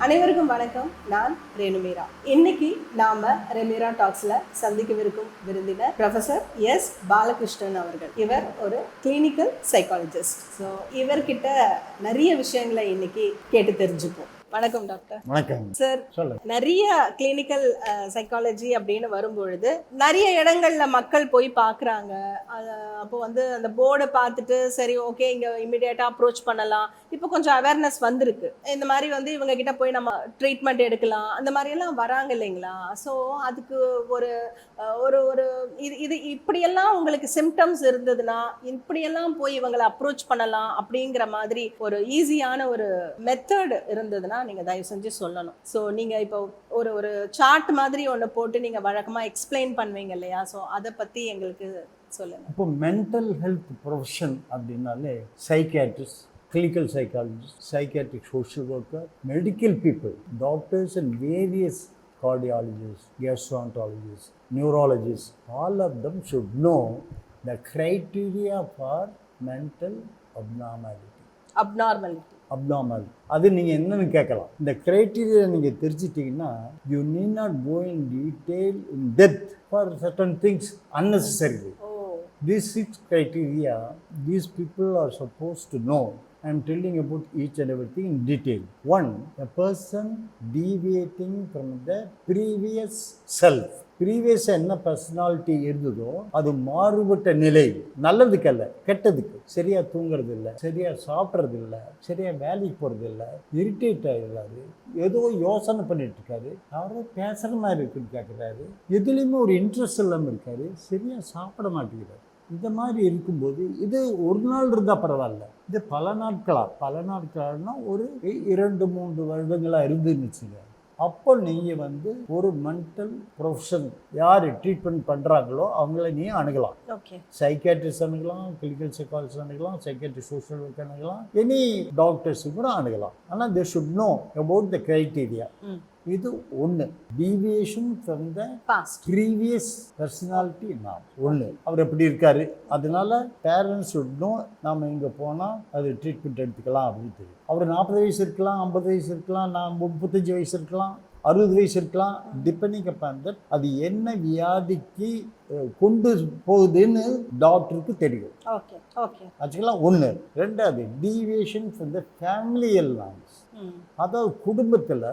அனைவருக்கும் வணக்கம். நான் ரேணுமீரா. இன்னைக்கு நாம ரெமீரா டாக்ஸ்ல சந்திக்கவிருக்கும் விருந்தினர் ப்ரொஃபசர் எஸ் பாலகிருஷ்ணன் அவர்கள். இவர் ஒரு கிளினிக்கல் சைக்காலஜிஸ்ட். ஸோ இவர்கிட்ட நிறைய விஷயங்களை இன்னைக்கு கேட்டு தெரிஞ்சுப்போம். வணக்கம் டாக்டர். வணக்கம் சார். சொல்லுங்க. நிறைய கிளினிக்கல் சைக்காலஜி அப்படின்னு வரும்பொழுது நிறைய இடங்கள்ல மக்கள் போய் பார்க்குறாங்க. அப்போ வந்து அந்த போர்டை பார்த்துட்டு சரி ஓகே இங்கே இமிடியேட்டாக அப்ரோச் பண்ணலாம். இப்போ கொஞ்சம் அவேர்னஸ் வந்திருக்கு. இந்த மாதிரி வந்து இவங்க கிட்ட போய் நம்ம ட்ரீட்மெண்ட் எடுக்கலாம் அந்த மாதிரியெல்லாம் வராங்க இல்லைங்களா? ஸோ அதுக்கு ஒரு ஒரு ஒரு இது இது இப்படியெல்லாம் உங்களுக்கு சிம்டம்ஸ் இருந்ததுன்னா இப்படியெல்லாம் போய் இவங்களை அப்ரோச் பண்ணலாம் அப்படிங்கிற மாதிரி ஒரு ஈஸியான ஒரு மெத்தட் இருந்ததுன்னா நீங்க தயவு செஞ்சு சொல்லணும். ஸோ நீங்க இப்போ ஒரு ஒரு சார்ட் மாதிரி ஒன்று போட்டு நீங்க வழக்கமா எக்ஸ்பிளைன் பண்ணுவீங்க இல்லையா? ஸோ அதை பத்தி எங்களுக்கு சொல்லுங்க. இப்போ மென்டல் ஹெல்த் ப்ரொஃபஷன் அப்படின்னாலே psychiatrist, clinical psychologist, psychiatric social worker, medical people, doctors and various cardiologists, gastroenterologists, neurologists, all of them should know the criteria for mental abnormality. அது நீங்கள் என்னன்னு கேட்கலாம். இந்த க்ரைட்டீரியா நீங்கள் தெரிஞ்சிட்டிங்கன்னா you need not go in detail in depth for certain things unnecessarily. These 6 criteria, these people are supposed to know. I am telling about each and everything in detail. 1, a person deviating from the previous self. Previous என்ன personality இருந்ததோ அது மாறுபட்ட நிலை, நல்லதுக்கல்ல கெட்டதுக்கு. சரியா தூங்குறது இல்லை, சரியா சாப்பிட்றது இல்லை, சரியா வேலைக்கு போகிறது இல்லை, இரிட்டேட் ஆகிடுறாரு, ஏதோ யோசனை பண்ணிட்டு இருக்காரு, யாரோ பேசுகிற மாதிரி இருக்குன்னு கேட்குறாரு, எதுலேயுமே ஒரு இன்ட்ரெஸ்ட் இல்லாமல் இருக்காரு, சரியா சாப்பிட மாட்டேங்கிறாரு. இந்த மாதிரி இருக்கும்போது இது ஒரு நாள் இருந்தால் பரவாயில்ல, இது பல நாட்களானா ஒரு 2-3 வருடங்களாக இருந்துன்னு வச்சுங்க. அப்போ நீங்கள் வந்து ஒரு மென்டல் ப்ரொஃபஷன் யார் ட்ரீட்மெண்ட் பண்ணுறாங்களோ அவங்கள நீங்கள் அணுகலாம். சைக்கியாட்ரிஸ்ட் அணுகலாம், கிளினிக்கல் சைக்காலஜிஸ்ட் அணுகலாம், சைக்கியாட்ரிக் சோஷியல் ஒர்க் அணுகலாம், எனி டாக்டர்ஸு கூட அணுகலாம். ஆனால் they should know about the criteria. இது ஒன்று. Deviation from the previous personality நாம் ஒன்று. அவர் எப்படி இருக்காரு, அதனால பேரண்ட்ஸ் ஷுட் நோ நாம் இங்கே போனால் அது ட்ரீட்மெண்ட் எடுத்துக்கலாம் அப்படின்னு தெரியும். அவர் 40 வயசு இருக்கலாம், 50 வயசு இருக்கலாம், 35 வயசு இருக்கலாம், 60 வயசு இருக்கலாம். டிபெண்டிங் அப்பான் தட் அது என்ன வியாதிக்கு கொண்டு போகுதுன்னு டாக்டருக்கு தெரியும். ஆக்சுவலாக ஒன்று. ரெண்டாவது deviation from the familial norms. அதாவது குடும்பத்தில்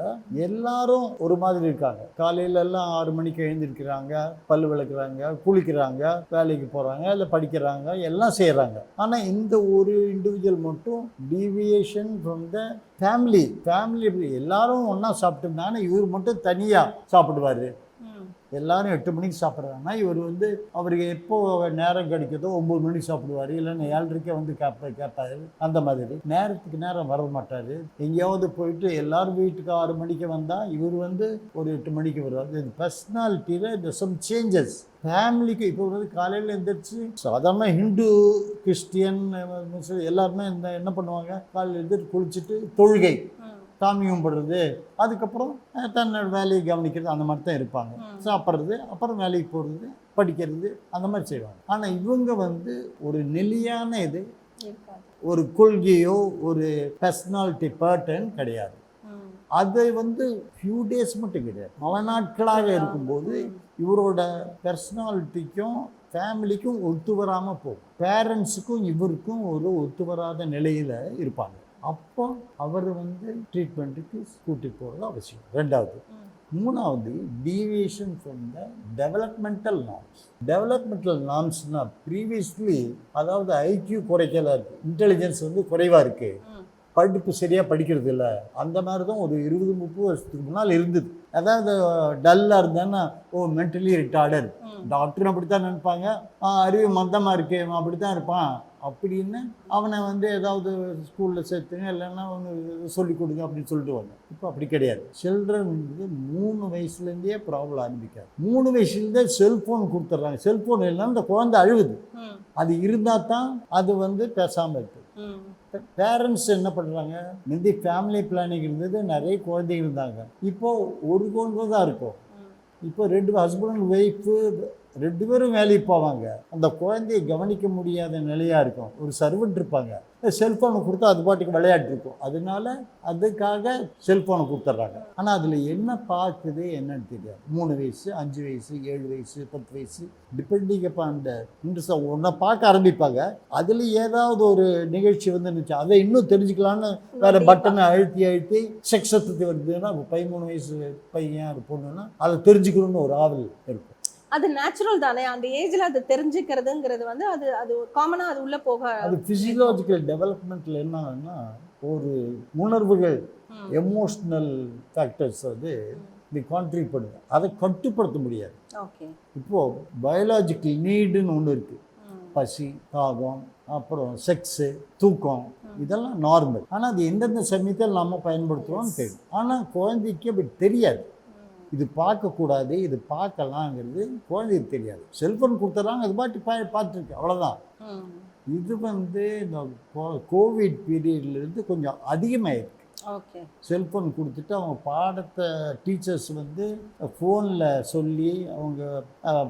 எல்லாரும் ஒரு மாதிரி இருக்காங்க. காலையில எல்லாம் 6 மணிக்கு எழுந்திருக்கிறாங்க, பல் விளக்குறாங்க, குளிக்கிறாங்க, வேலைக்கு போகிறாங்க, இல்லை படிக்கிறாங்க, எல்லாம் செய்கிறாங்க. ஆனால் இந்த ஒரு இண்டிவிஜுவல் மட்டும் டீவியேஷன் ஃப்ரம் த ஃபேமிலி எல்லாரும் ஒன்றா சாப்பிட்டுருந்தாங்கன்னா இவர் மட்டும் தனியாக சாப்பிடுவார். எல்லாரும் 8 மணிக்கு சாப்பிட்றாங்கன்னா இவர் வந்து அவருக்கு எப்போ நேரம் கிடைக்குதோ 9 மணிக்கு சாப்பிடுவார், இல்லைன்னா 7:30 வந்து கேட்பாரு. அந்த மாதிரி நேரத்துக்கு நேரம் வர மாட்டார். எங்கேயாவது போயிட்டு எல்லாரும் வீட்டுக்கு 6 மணிக்கு வந்தால் இவர் வந்து ஒரு 8 மணிக்கு வருவார். இது பர்சனாலிட்டியில் இந்த சம் சேஞ்சஸ். ஃபேமிலிக்கு இப்போ வந்து காலையில் எழுந்திரிச்சு சாதாரண ஹிந்து, கிறிஸ்டியன், முஸ்லீம் எல்லாருமே என்ன பண்ணுவாங்க, காலையில் எழுந்திரிச்சு குளிச்சுட்டு தொழுகை சாமி கும்பிடுறது, அதுக்கப்புறம் தன்னோட வேலையை கவனிக்கிறது, அந்த மாதிரி தான் இருப்பாங்க. சாப்பிட்றது, அப்புறம் வேலைக்கு போகிறது, படிக்கிறது, அந்த மாதிரி செய்வாங்க. ஆனால் இவங்க வந்து ஒரு நிலையான இது, ஒரு கொள்கையோ ஒரு பர்சனாலிட்டி பேட்டர்ன் கிடையாது. அது வந்து ஃபியூ டேஸ் மட்டும் கிடையாது, பல நாட்களாக இருக்கும்போது இவரோட பர்சனாலிட்டிக்கும் ஃபேமிலிக்கும் ஒத்து வராமல் போகும். பேரண்ட்ஸுக்கும் இவருக்கும் ஒரு ஒத்து வராத நிலையில் இருப்பாங்க. அப்போ அவர் வந்து ட்ரீட்மெண்ட்டுக்கு கூட்டிகிட்டு போகிறது அவசியம். ரெண்டாவது. மூணாவது டீவியேஷன் ஃப்ரம் த டெவலப்மெண்டல் நார்ம்ஸ்னால் ப்ரீவியஸ்லி அதாவது ஐக்யூ குறைக்கலாக இருக்குது, இன்டெலிஜென்ஸ் வந்து குறைவாக இருக்குது, படிப்பு சரியாக படிக்கிறது இல்லை. அந்த மாதிரி தான் ஒரு 20-30 வருஷத்துக்கு முன்னால் இருந்தது. அதாவது டல்லாக இருந்தான்னா மென்டலி ரிட்டார்டட், டாக்டரும் அப்படி தான் நினைப்பாங்க, அறிவு மந்தமாக இருக்கு, அப்படி தான் இருப்பான் அப்படின்னு அவனை வந்து ஏதாவது ஸ்கூலில் சேர்த்துங்க, இல்லைன்னா அவனு சொல்லிக் கொடுங்க அப்படின்னு சொல்லிட்டு வாங்க. இப்போ அப்படி கிடையாது. சில்ட்ரன் வந்து 3 வயசுலேருந்தே ப்ராப்ளம் ஆரம்பிக்காது. 3 வயசுலேருந்தே செல்ஃபோன் கொடுத்துட்றாங்க. செல்ஃபோன் இல்லைன்னா இந்த குழந்தை அழுகுது. அது இருந்தால் தான் அது வந்து பேசாமல் இருக்குது. பேரண்ட்ஸ் என்ன பண்ணுறாங்க, முந்தி ஃபேமிலி பிளானிங் இருந்தது, நிறைய குழந்தைங்க இருந்தாங்க. இப்போது ஒரு குழந்தை தான் இருக்கும். இப்போ 2 ஹஸ்பண்ட் அண்ட் ஒய்ஃபு 2 பேரும் வேலைக்கு போவாங்க. அந்த குழந்தையை கவனிக்க முடியாத நிலையாக இருக்கும். ஒரு சர்வெண்ட் இருப்பாங்க, செல்ஃபோனை கொடுத்தா அது பாட்டுக்கு விளையாட்டு இருக்கும். அதனால அதுக்காக செல்ஃபோனை கொடுத்துட்றாங்க. ஆனால் அதில் என்ன பார்க்குது என்னன்னு தெரியாது. 3 வயசு, 5 வயசு, 7 வயசு, 10 வயசு, டிபெண்டிங் அப்போ அந்த இன்ட்ரெஸ்ட் ஒன்றை பார்க்க ஆரம்பிப்பாங்க. அதில் ஏதாவது ஒரு நிகழ்ச்சி வந்து இருந்துச்சு, அதை இன்னும் தெரிஞ்சுக்கலான்னு வேறு பட்டனை அழுத்தி செக்ஸ் சத்தத்தை வருதுன்னா 13 வயசு பையன் ஒரு பொண்ணுன்னா அதை தெரிஞ்சுக்கணும்னு ஒரு ஆவல் இருக்கும். அது நேச்சுரல் தானே, அந்த ஏஜ்ல அது தெரிஞ்சுக்கிறதுங்கிறது வந்து அது அது காமனா அது உள்ள போக. அது ஃபிசியலாஜிக்கல் டெவலப்மெண்ட்டில் என்னன்னா ஒரு உணர்வுகள், எமோஷ்னல் ஃபேக்டர்ஸ் வந்து இது கான்ட்ரிபியூட் பண்ணுது. அதை கட்டுப்படுத்த முடியாது. ஓகே. இப்போது பயாலாஜிக்கல் நீடுன்னு ஒன்று இருக்குது. பசி, தாகம், அப்புறம் செக்ஸு, தூக்கம், இதெல்லாம் நார்மல். ஆனால் அது எந்தெந்த சமயத்தில் நம்ம பயன்படுத்துவோம்னு தெரியும். ஆனால் குழந்தைக்கு அப்படி தெரியாது. இது பார்க்கக்கூடாது, இது பார்க்கலாங்கிறது குழந்தைக்கு தெரியாது. செல்ஃபோன் கொடுத்துட்றாங்க, அது பாட்டு பார்த்துருக்கு, அவ்வளோதான். இது வந்து இந்த கோவிட் பீரியட்லேருந்து கொஞ்சம் அதிகமாகிருக்கு. ஓகே. செல்ஃபோன் கொடுத்துட்டு அவங்க பாடத்தை டீச்சர்ஸ் வந்து ஃபோனில் சொல்லி அவங்க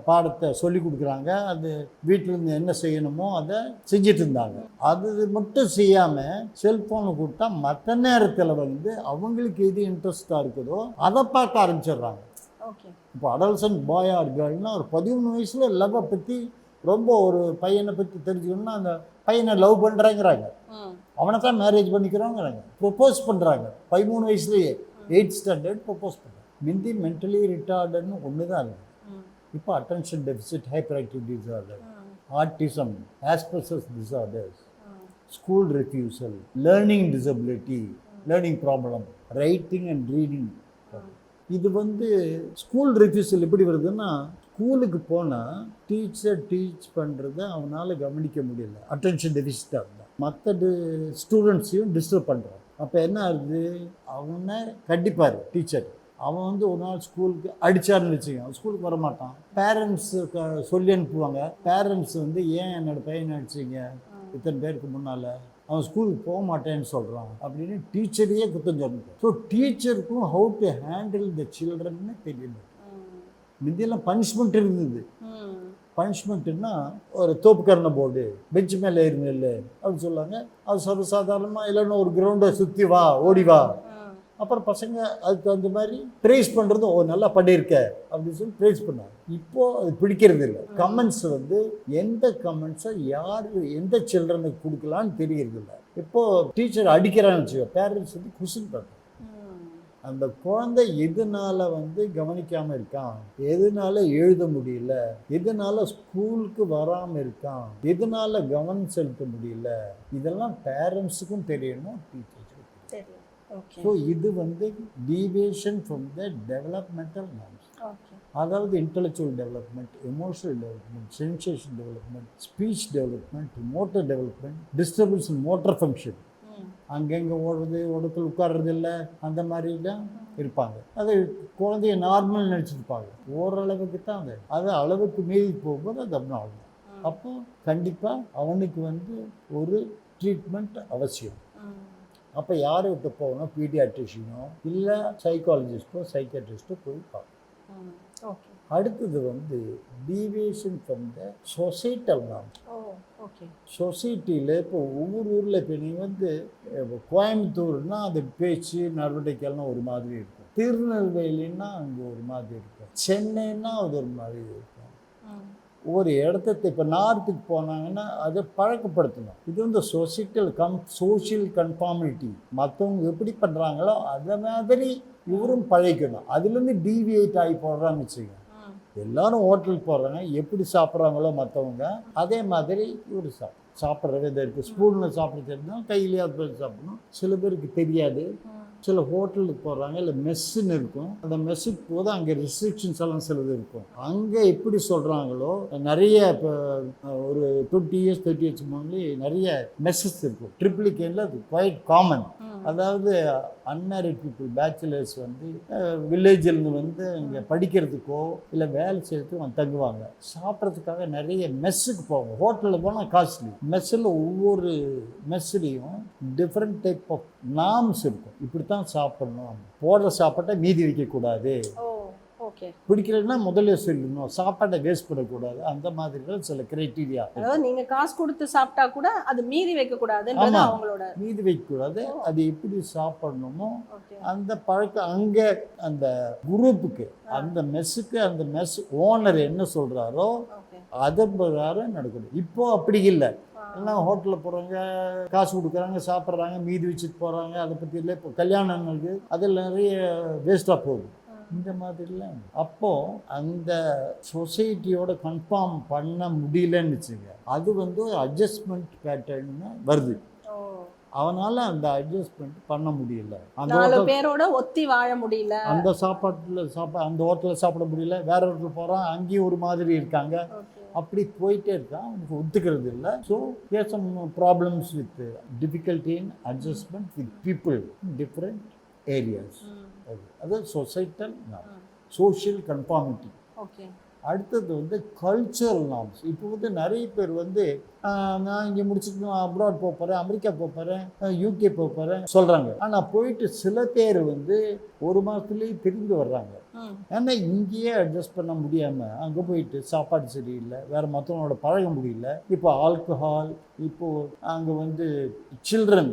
பாடத்தை சொல்லி கொடுக்குறாங்க. அது வீட்டிலேருந்து என்ன செய்யணுமோ அதை செஞ்சிட்டு இருந்தாங்க. அது மட்டும் செய்யாமல் செல்ஃபோனை கொடுத்தா மற்ற நேரத்தில் வந்து அவங்களுக்கு எது இன்ட்ரெஸ்டாக இருக்குதோ அதை பார்க்க ஆரம்பிச்சிடுறாங்க. ஓகே. இப்போ அடல்சன்ட் பாய் ஆர் கேர்ள்னா ஒரு 13 வயசில் லவ்வை பற்றி ரொம்ப ஒரு பையனை பற்றி தெரிஞ்சுக்கணும்னா அந்த பையனை லவ் பண்ணுறாங்கிறாங்க, அவனை தான் மேரேஜ் பண்ணிக்கிறாங்கிறாங்க, ப்ரொப்போஸ் பண்ணுறாங்க. 13 வயசுலேயே 8th ஸ்டாண்டர்ட் ப்ரொப்போஸ் பண்ணுறாங்க. முந்தி மென்டலி ரிட்டார்டுன்னு ஒன்று தான் இருக்குது. இப்போ attention deficit hyper active disorder, autism, Asperger's disorders, school refusal, learning disability, learning problem, writing and reading. இது வந்து ஸ்கூல் ரெஃப்யூசல் எப்படி வருதுன்னா, ஸ்கூலுக்கு போனால் டீச்சர் டீச் பண்ணுறத அவனால் கவனிக்க முடியல, அட்டென்ஷன் டெஃபிசிட்டாக இருந்தால் மற்ற ஸ்டூடெண்ட்ஸையும் டிஸ்டர்ப் பண்ணுறான். அப்போ என்ன ஆகுது, அவனை கண்டிப்பார் டீச்சர். அவன் வந்து ஒரு நாள் ஸ்கூலுக்கு அடித்தாருன்னு வச்சுக்கோங்க, அவன் ஸ்கூலுக்கு வரமாட்டான். பேரண்ட்ஸு சொல்லி அனுப்புவாங்க. பேரண்ட்ஸ் வந்து ஏன் என்னோடய பையனை அடிச்சிங்க இத்தனை பேருக்கு முன்னால், அவன் ஸ்கூலுக்கு போக மாட்டேன்னு சொல்கிறான் அப்படின்னு டீச்சரையே குத்தம் சொல்லணும். ஸோ டீச்சருக்கும் ஹவு டு ஹேண்டில் த சில்ட்ரன்னு தெரியல. முந்தியெல்லாம் பனிஷ்மெண்ட் இருந்தது. பனிஷ்மெண்ட்டுன்னா ஒரு தோப்புக்கரண போர்டு, பெஞ்சு மேலே ஏறினு அப்படின்னு சொல்லுவாங்க. அது சர்வசாதாரணமாக இல்லைன்னா ஒரு கிரவுண்டை சுற்றி வா, ஓடி வா. அப்புறம் பசங்க அதுக்கு அந்த மாதிரி ப்ரைஸ் பண்ணுறது, ஓ நல்லா பண்ணியிருக்க அப்படின்னு சொல்லி ப்ரைஸ் பண்ணாங்க. இப்போது அது பிடிக்கிறது இல்லை. கமெண்ட்ஸ் வந்து எந்த கமெண்ட்ஸை யார் எந்த சில்ட்ரனுக்கு கொடுக்கலான்னு தெரியறது இல்லை. இப்போது டீச்சர் அடிக்கிறான்னு வச்சுக்கோ, பேரண்ட்ஸ் வந்து குஷன் பண்ணுறாங்க. அந்த குழந்தை எதனால் வந்து கவனிக்காமல் இருக்கான், எதனால் எழுத முடியல, எதனால் ஸ்கூலுக்கு வராமல் இருக்கான், எதனால் கவனம் செலுத்த முடியல, இதெல்லாம் பேரண்ட்ஸுக்கும் தெரியணும், டீச்சர்ஸுக்கும் தெரியணும். ஸோ இது வந்து deviation from the developmental norms. அதாவது intellectual development, emotional development, sensation development, speech development, motor development, disturbance in motor function. அங்கங்கே ஓடுறது, ஒடுக்கல் உட்கார்றது இல்லை, அந்த மாதிரிலாம் இருப்பாங்க. அது குழந்தைய நார்மல் நினச்சிருப்பாங்க. ஓரளவுக்கு தான் அது அளவுக்கு மீறி போகும்போது அது அப்படின்னா ஆகும். அப்போ கண்டிப்பாக அவனுக்கு வந்து ஒரு ட்ரீட்மெண்ட் அவசியம். அப்போ யார்கிட்ட போகணும், பீடியாட்ரிஷியனோ இல்லை சைக்காலஜிஸ்ட்டோ சைக்காட்ரிஸ்ட்டோ போய் பார்க்கணும். அடுத்தது வந்து deviation from the societal norms. சொசைட்டியில் இப்போ ஒவ்வொரு ஊரில் இப்போ நீ வந்து கோயம்புத்தூர்னா அது பேச்சு நடவடிக்கைலாம் ஒரு மாதிரி இருக்கும், திருநெல்வேலின்னா அங்கே ஒரு மாதிரி இருக்கும், சென்னைன்னா அது ஒரு மாதிரி இருக்கும். ஒரு இடத்த இப்போ நார்த்துக்கு போனாங்கன்னா அதை பழக்கப்படுத்தணும். இது வந்து சோஷியல் கன்ஃபார்மிட்டி. மற்றவங்க எப்படி பண்ணுறாங்களோ அதை மாதிரி இவரும் பழகிக்கணும். அதுலேருந்து டீவியேட் ஆகி போடுறான்னு வச்சுக்கோங்க. எல்லாரும் ஹோட்டலுக்கு போடுறாங்க, எப்படி சாப்பிட்றாங்களோ மற்றவங்க அதே மாதிரி இவர் சாப்பிட்ற விதம் இருக்குது. ஸ்பூனில் சாப்பிட தெரிஞ்சால் கையிலேயே அது சாப்பிடணும். சில பேருக்கு தெரியாது. சில ஹோட்டலுக்கு போடுறாங்க, இல்லை மெஸ்ஸுன்னு இருக்கும். அந்த மெஸ்ஸுக்கு போது அங்கே ரெஸ்ட்ரிக்ஷன்ஸ் எல்லாம் சிலது இருக்கும். அங்கே எப்படி சொல்கிறாங்களோ நிறைய இப்போ ஒரு 20 years 30 years முன்னாடி நிறைய மெஸ்ஸஸ் இருக்கும். ட்ரிப்ளிகேனில் அது குவைட் காமன். அதாவது அன்மேரிட் பீப்புள், பேச்சுலர்ஸ் வந்து வில்லேஜிலேருந்து வந்து இங்கே படிக்கிறதுக்கோ இல்லை வேலை செய்யறதுக்கோ தங்குவாங்க. சாப்பிட்றதுக்காக நிறைய மெஸ்ஸுக்கு போவாங்க. ஹோட்டலில் போனால் காஸ்ட்லி. மெஸ்ஸில் ஒவ்வொரு மெஸ்ஸுலேயும் டிஃப்ரெண்ட் டைப் ஆஃப் நார்ம்ஸ் இருக்கும். இப்படி தான் சாப்பிடணும், போடுற சாப்பாட்டை மீதி வைக்கக்கூடாது, ஓகே. பிடிக்கலைன்னா முதல்ல சொல்லணும், சாப்பாடை வேஸ்ட் பண்ணக்கூடாது. அந்த மாதிரிலாம் சில கிரைட்டீரியா. அதாவது நீங்க காசு கொடுத்து சாப்பிட்டா கூட அது மீறி வைக்க கூடாதுன்றது ஆமா. அவங்களோட. மீதி வைக்கக்கூடாது. அது எப்படி சாப்பிடணுமோ ஓகே. அந்த பழக்கம் அங்கே அந்த குரூப்புக்கு, அந்த மெஸ்ஸுக்கு, அந்த மெஸ் ஓனர் என்ன சொல்கிறாரோ ஓகே. அதை பிரகாரம் நடக்கணும். இப்போ அப்படி இல்லை. எல்லாம் ஹோட்டலில் போகிறாங்க, காசு கொடுக்குறாங்க, சாப்பிட்றாங்க, மீதி வச்சுட்டு போகிறாங்க. அதை பற்றி இல்லை. இப்போ கல்யாணங்களுக்கு அதில் நிறைய வேஸ்ட்டாக போகுது. இந்த மாதிரிலாம் அப்போது அந்த சொசைட்டியோட கன்ஃபார்ம் பண்ண முடியலன்னு வச்சுங்க, அது வந்து ஒரு அட்ஜஸ்ட்மெண்ட் பேட்டர்ன்னு வருது. அவனால் அந்த அட்ஜஸ்ட்மெண்ட் பண்ண முடியல. அந்த 4 பேரோட ஒத்தி வாழ முடியல. அந்த அந்த ஹோட்டலில் சாப்பிட முடியல, வேற ஹோட்டல் போகிறான், அங்கேயும் ஒரு மாதிரி இருக்காங்க. அப்படி போயிட்டே இருக்கான். அவனுக்கு ஒத்துக்கிறது இல்லை. So here some problems with difficulty in adjustment with people in different areas. அது சொசைட்டல் சோஷியல் கன்ஃபார்மிட்டி. ஓகே. அடுத்தது வந்து கல்ச்சரல் நார்ம்ஸ். இப்போ வந்து நிறைய பேர் வந்து நான் இங்கே முடிச்சுட்டு அப்ராட் போக போகிறேன், அமெரிக்கா போக போகிறேன், யூகே போக போகிறேன் சொல்கிறாங்க. ஆனால் போயிட்டு சில பேர் வந்து 1 மாதத்துலேயே திரும்பி வர்றாங்க. ஏன்னா இங்கேயே அட்ஜஸ்ட் பண்ண முடியாமல் அங்கே போயிட்டு சாப்பாடு சரியில்லை, வேறு மற்றவங்களோட பழக முடியல. இப்போ ஆல்கஹால், இப்போது அங்கே வந்து சில்ட்ரன்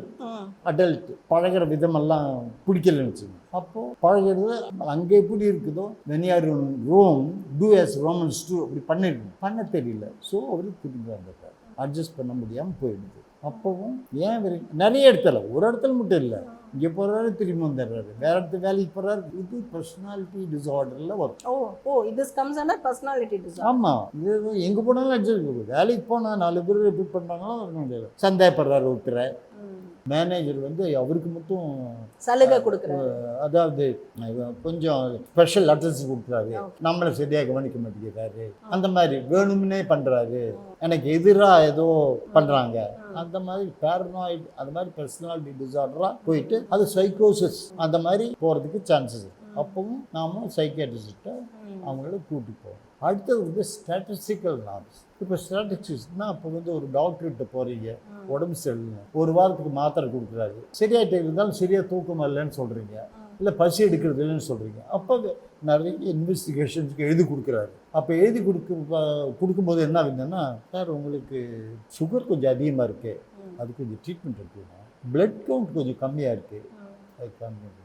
அடல்ட் பழகிற விதமெல்லாம் பிடிக்கலன்னு வச்சுங்க. அப்போது பழகிறது அங்கே எப்படி இருக்குதோ when you are in Rome, do as Romans do, அப்படி பண்ண தெரியல. ஸோ அவர் திரும்பி வந்துட்டார். அட்ஜஸ்ட் பண்ண முடியாமல் போயிடுது. அப்போவும் ஏன் நிறைய இடத்துல, ஒரு இடத்துல மட்டும் இல்லை, இங்கே போகிறாரு திரும்பி வந்துடுறாரு, வேற இடத்துல வேலைக்கு போகிறாரு. இது பர்சனாலிட்டி டிஸார்டரில் வரும். இது comes under personality disorder. ஆமாம். இது எங்கே போனாலும் அட்ஜஸ்ட். வேலைக்கு போனால் 4 பேர் எப்படி பண்ணுறாங்களோ சந்தேகப்படுறாரு ஒருத்தரை. மேனேஜர் வந்து அவருக்கு மட்டும் சலுகை கொடுக்குறாரு, அதாவது கொஞ்சம் ஸ்பெஷல் அட்ரஸ் கொடுக்குறாரு, நம்மளை சரியாக கவனிக்க மாட்டேங்கிறாரு, அந்த மாதிரி வேணும்னே பண்ணுறாரு, எனக்கு எதிராக ஏதோ பண்ணுறாங்க, அந்த மாதிரி பேரனாய்டு, அந்த மாதிரி பர்சனாலிட்டி டிஸார்டராக போயிட்டு அது சைக்கோசிஸ் அந்த மாதிரி போகிறதுக்கு சான்சஸ் இருக்குது. அப்பவும் நாம சைக்கியாட்ரிஸ்ட்டை அவங்கள கூட்டி போவோம். அடுத்தது வந்து ஸ்டாட்டிஸ்டிக்கல் நார்ம்ஸ். இப்போ ஸ்டாட்டிஸ்டிக்ஸ்னா அப்போ வந்து ஒரு டாக்டர்கிட்ட போகிறீங்க, உடம்பு சரியில்லை, 1 வாரத்துக்கு மாத்திரை கொடுக்குறாரு, சரியாயிட்டே இருந்தாலும் சரியாக தூக்கம் இல்லைன்னு சொல்கிறீங்க, இல்லை பசி எடுக்கிறது இல்லைன்னு சொல்கிறீங்க. அப்போ நிறைய இன்வெஸ்டிகேஷன்ஸ்க்கு எழுதி கொடுக்குறாரு. அப்போ எழுதி கொடுக்கும்போது என்ன ஆகுதுன்னா, சார் உங்களுக்கு சுகர் கொஞ்சம் அதிகமாக இருக்குது, அது கொஞ்சம் ட்ரீட்மெண்ட் எடுக்கணும், பிளட் கவுண்ட் கொஞ்சம் கம்மியாக இருக்குது, அது கம்மி,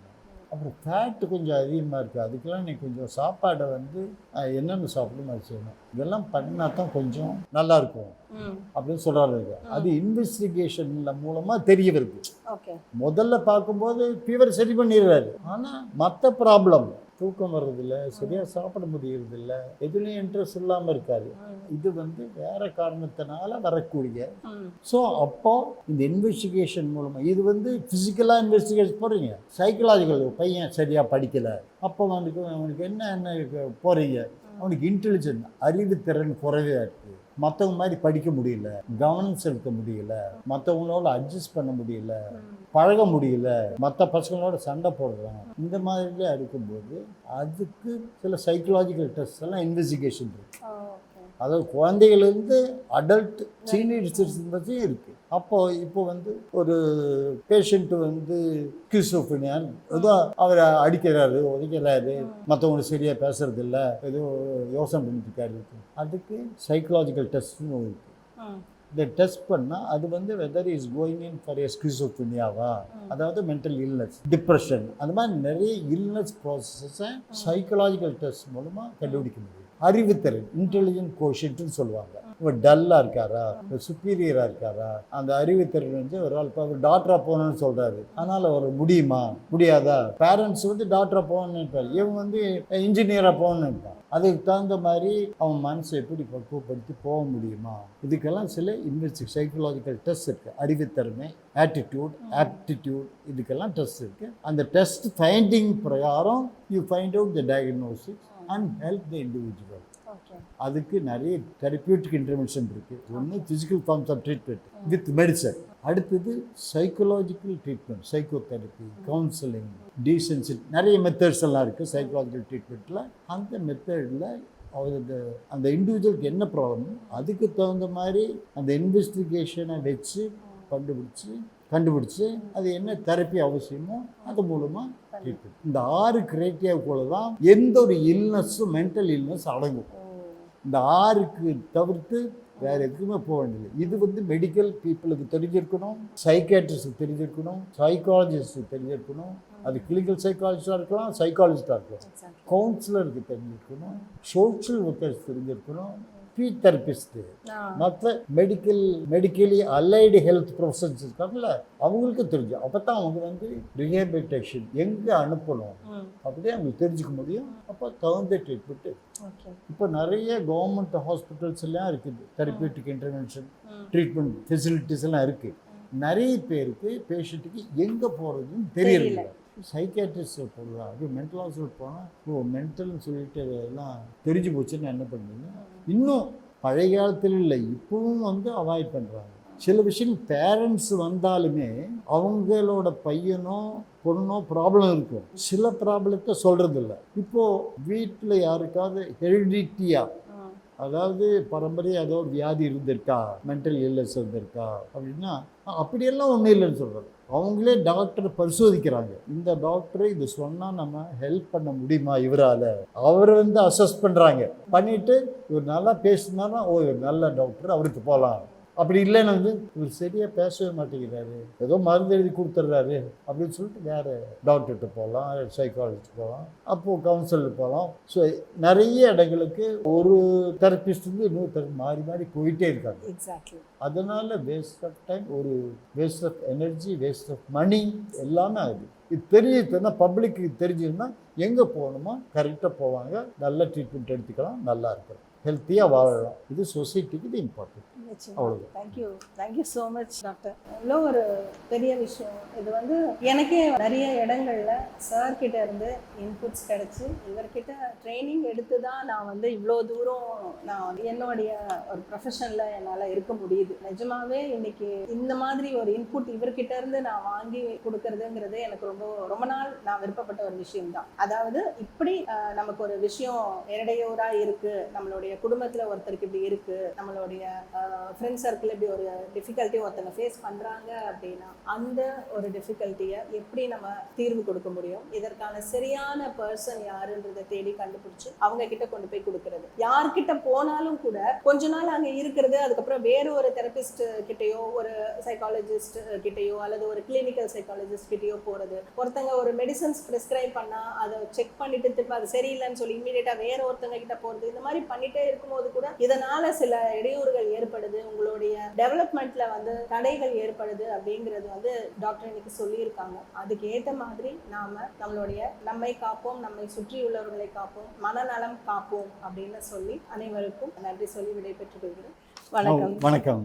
அப்புறம் ஃபேட்டு கொஞ்சம் அதிகமாக இருக்குது, அதுக்கெல்லாம் நீ கொஞ்சம் சாப்பாடை வந்து என்னென்ன சாப்பிடணும் அது செய்யணும், இதெல்லாம் பண்ணால் தான் கொஞ்சம் நல்லாயிருக்கும் அப்படின்னு சொல்கிறாரு. அது இன்வெஸ்டிகேஷனில் மூலமாக தெரிய வருது. முதல்ல பார்க்கும்போது ஃபீவர் சரி பண்ணிடுறாரு, ஆனால் மற்ற ப்ராப்ளம், தூக்கம் வர்றதில்ல, சரியாக சாப்பிட முடியறதில்ல, எதுலேயும் இன்ட்ரெஸ்ட் இல்லாமல் இருக்காரு. இது வந்து வேற காரணத்தினால வரக்கூடிய. ஸோ அப்போ இந்த இன்வெஸ்டிகேஷன் மூலமாக இது வந்து ஃபிசிக்கலாக இன்வெஸ்டிகேஷன் போகிறீங்க, சைக்கலாஜிக்கல், பையன் சரியாக படிக்கலை, அப்போ அவனுக்கு என்ன போகிறீங்க, அவனுக்கு இன்டெலிஜென்ட் அறிவுத்திறன் குறைவாக இருக்குது, மற்றவங்க மாதிரி படிக்க முடியல, கவனம் செலுத்த முடியல, மற்றவங்களோட அட்ஜஸ்ட் பண்ண முடியல, பழக முடியல, மற்ற பசங்களோட சண்டை போடுறாங்க, இந்த மாதிரிலாம் இருக்கும்போது அதுக்கு சில சைக்கலாஜிக்கல் டெஸ்ட் எல்லாம் இன்வெஸ்டிகேஷன் இருக்கு. அதாவது குழந்தைகளிலிருந்து அடல்ட் சீனியர் சிட்டிசன் வரையும் இருக்குது. இப்போ வந்து ஒரு பேஷண்ட்டு வந்து ஸ்கிசோஃப்ரினியான்னு ஏதோ அவரை அடிக்கிறாரு, உதைக்கிறாரு, மற்றவங்களுக்கு சரியாக பேசுறது இல்லை, ஏதோ யோசனை பண்ணிட்டுருக்காரு, அதுக்கு சைக்கலாஜிக்கல் டெஸ்ட்னு இருக்குது. இந்த டெஸ்ட் பண்ணால் அது வந்து whether is going in for a ஸ்கிசோஃப்ரினியாவா, அதாவது மென்டல் இல்னஸ், டிப்ரெஷன், அந்த மாதிரி நிறைய இல்னஸ் ப்ராசஸை சைக்கலாஜிக்கல் டெஸ்ட் மூலமாக கண்டுபிடிக்க முடியும். அறிவுத்திறன், இன்டெலிஜென்ட் கோஷன்ட்னு சொல்லுவாங்க. இவர் டல்லாக இருக்காரா, இவர் சுப்பீரியராக இருக்காரா, அந்த அறிவுத்திறன் வந்து ஒரு ஆள். இப்போ அவர் டாக்டராக போகணும்னு சொல்கிறாரு, அதனால் அவர் முடியுமா முடியாதா, பேரண்ட்ஸ் வந்து டாக்டராக போகணும்னு நினைப்பார், இவங்க வந்து இன்ஜினியராக போகணும்னு நினைப்பான். அதுக்கு தகுந்த மாதிரி அவன் மனசை எப்படி பக்குவப்படுத்தி போக முடியுமா, இதுக்கெல்லாம் சில சைக்கலாஜிக்கல் டெஸ்ட் இருக்குது. அறிவுத்திறமை, ஆப்டிடியூட், இதுக்கெல்லாம் டெஸ்ட் இருக்குது. அந்த டெஸ்ட் ஃபைண்டிங் பிரகாரம் you find out the diagnosis and help the individual. அதுக்கு நிறைய தெரப்பியூட்டிக் இன்டர்வென்ஷன் இருக்குது. ஒன்று physical forms of treatment with medicine, அடுத்தது சைக்கலாஜிக்கல் ட்ரீட்மெண்ட், சைக்கோதெரப்பி, கவுன்சிலிங், டீசென்சி, நிறைய மெத்தட்ஸ் எல்லாம் இருக்குது சைக்கலாஜிக்கல் ட்ரீட்மெண்ட்டில். அந்த மெத்தடில் அந்த இண்டிவிஜுவலுக்கு என்ன ப்ராப்ளம், அதுக்கு தகுந்த மாதிரி அந்த இன்வெஸ்டிகேஷனை வச்சு கண்டுபிடிச்சி அது என்ன தெரப்பி அவசியமோ அது மூலமாக ட்ரீட்மெண்ட். இந்த 6 கிரைட்டீரியாவுக்குள்ள தான் எந்த ஒரு இல்னஸும் மென்டல் இல்னஸ் அடங்கும். இந்த 6க்கு தவிர்த்து வேறு எதுக்குமே போக வேண்டியது. இது மெடிக்கல் பீப்புளுக்கு தெரிஞ்சிருக்கணும், சைக்காட்ரிஸ்ட்டுக்கு தெரிஞ்சிருக்கணும், சைக்காலஜிஸ்ட்டுக்கு தெரிஞ்சிருக்கணும், அது கிளினிக்கல் சைக்காலஜிஸ்டாக இருக்கலாம், சைக்காலஜிஸ்டாக இருக்கலாம், கவுன்சிலருக்கு தெரிஞ்சிருக்கணும், சோஷியல் ஒர்க்கர்ஸ் தெரிஞ்சிருக்கணும், ஸ்பீச் தெரபிஸ்ட்டு, மற்ற மெடிக்கலி அலைடு ஹெல்த் ப்ரொஃபஷன்ஸ் இருக்காங்கல்ல அவங்களுக்கு தெரிஞ்சு. அப்போ தான் அவங்க ரீஹேபிலிட்டேஷன் எங்கே அனுப்பணும் அப்படியே அவங்களுக்கு தெரிஞ்சுக்க முடியும். அப்போ தகுந்த ட்ரீட்மெண்ட்டு. இப்போ நிறைய கவர்மெண்ட் ஹாஸ்பிட்டல்ஸ் எல்லாம் இருக்குது, தெரப்பியூட்டிக் இன்டர்வென்ஷன் ட்ரீட்மெண்ட் ஃபெசிலிட்டிஸ் எல்லாம் இருக்குது. நிறைய பேருக்கு பேஷண்ட்டுக்கு எங்கே போகிறதுன்னு தெரியல. சைக்காட்ரிஸ்ட் போகலாம், அது மென்டல் ஹாஸ்பிட்டல் போனால் மென்டல்னு சொல்லிட்டு எல்லாம் தெரிஞ்சு போச்சுன்னு என்ன பண்ணுறீங்க. இன்னும் பழைய காலத்தில் இல்லை, இப்பவும் அவாய்ட் பண்ணுறாங்க. சில விஷயம் பேரண்ட்ஸ் வந்தாலுமே அவங்களோட பையனோ பொண்ணோ ப்ராப்ளம் இருக்கும், சில ப்ராப்ளத்தை சொல்கிறதில்ல. இப்போது வீட்டில் யாருக்காவது ஹெரிடிட்டியாக, அதாவது பரம்பரையாக ஏதோ ஒரு வியாதி இருந்திருக்கா, மென்டல் இல்னஸ் இருந்திருக்கா அப்படின்னா அப்படியெல்லாம் ஒன்றும் இல்லைன்னு சொல்கிறாங்க. அவங்களே டாக்டர் பரிசோதிக்கிறாங்க, இந்த டாக்டர் இது சொன்னால் நம்ம ஹெல்ப் பண்ண முடியுமா இவரால், அவர் அசஸ் பண்ணுறாங்க. பண்ணிவிட்டு இவர் நல்லா பேசினார்னா இவர் நல்ல டாக்டர், அவருக்கு போகலாம். அப்படி இல்லைன்னு இவர் சரியாக பேசவே மாட்டேங்கிறாரு, ஏதோ மருந்து எழுதி கொடுத்துட்றாரு அப்படின்னு சொல்லிட்டு வேறு டாக்டர்கிட்ட போகலாம், சைக்காலஜிஸ்ட் போகலாம், அப்போது கவுன்சிலர் போகலாம். ஸோ நிறைய இடங்களுக்கு ஒரு தெரப்பிஸ்ட் இன்னொரு தெரப்பி மாறி மாறி போயிட்டே இருக்காங்க. எக்ஸாக்ட்லி. அதனால் வேஸ்ட் ஆஃப் டைம், ஒரு waste of energy, waste of money எல்லாமே ஆகுது. இது தெரியுதுன்னா பப்ளிக்கு தெரிஞ்சுதுன்னா எங்கே போகணுமோ கரெக்டாக போவாங்க, நல்ல ட்ரீட்மெண்ட் எடுத்துக்கலாம், நல்லா இருக்கும், ஹெல்த்தியாக வாழலாம். இது சொசைட்டிக்கு இது இம்பார்ட்டன்ட். அவ்வளோதான். Thank you so much doctor. இவ்வளோ ஒரு பெரிய விஷயம் இது. எனக்கே நிறைய இடங்கள்ல சார்கிட்ட இருந்து இன்புட்ஸ் கிடச்சி இவர்கிட்ட ட்ரைனிங் எடுத்து தான் நான் இவ்வளோ தூரம் நான் என்னுடைய ஒரு ப்ரொஃபஷனில் என்னால் இருக்க முடியுது. நிஜமாவே இன்னைக்கு இந்த மாதிரி ஒரு இன்புட் இவர்கிட்ட இருந்து நான் வாங்கி கொடுக்கறதுங்கிறது எனக்கு ரொம்ப நாள் நான் விருப்பப்பட்ட ஒரு விஷயம்தான். அதாவது இப்படி நமக்கு ஒரு விஷயம் இடையூறாக இருக்குது, நம்மளுடைய குடும்பத்தில் ஒருத்தருக்கு இப்படி இருக்குது, நம்மளுடைய ஃப்ரெண்ட் சர்க்கிள் இப்படி ஒரு டிஃபிகல்ட்டி ஒருத்தங்க ஃபேஸ் பண்ணுறாங்க அப்படின்னா அந்த ஒரு டிஃபிகல்ட்டியை எப்படி நம்ம தீர்வு கொடுக்க முடியும், இதற்கான சரியான பர்சன் யாருன்றதை தேடி கண்டுபிடிச்சி அவங்க கிட்ட கொண்டு போய் கொடுக்கறது. யார்கிட்ட போனாலும் கூட கொஞ்ச நாள் அங்கே இருக்கிறது, அதுக்கப்புறம் வேறு ஒரு தெரபிஸ்ட் கிட்டேயோ ஒரு சைக்காலஜிஸ்ட் கிட்டேயோ அல்லது ஒரு கிளினிக்கல் சைக்காலஜிஸ்ட் கிட்டேயோ போகிறது. ஒருத்தங்க ஒரு மெடிசன்ஸ் ப்ரிஸ்கிரைப் பண்ணால் அதை செக் பண்ணிட்டு திரும்ப அது சரியில்லைன்னு சொல்லி இம்மீடியட்டாக வேற ஒருத்தங்க கிட்ட போகிறது. இந்த மாதிரி பண்ணிட்டே இருக்கும்போது கூட இதனால் சில இடையூறுகள் ஏற்படுது, உங்களுடைய டெவலப்மெண்ட்ல தடைகள் ஏற்படுது அப்படிங்கிறது டாக்டர் இன்னைக்கு சொல்லியிருக்காங்க. அதுக்கு ஏற்ற மாதிரி நம்மை காப்போம், நம்மை சுற்றியுள்ளவர்களை காப்போம், மனநலம் காப்போம் அப்படின்னு சொல்லி அனைவருக்கும் நன்றி சொல்லி விடைபெற்றுக் கொள்கிறேன். வணக்கம். வணக்கம்.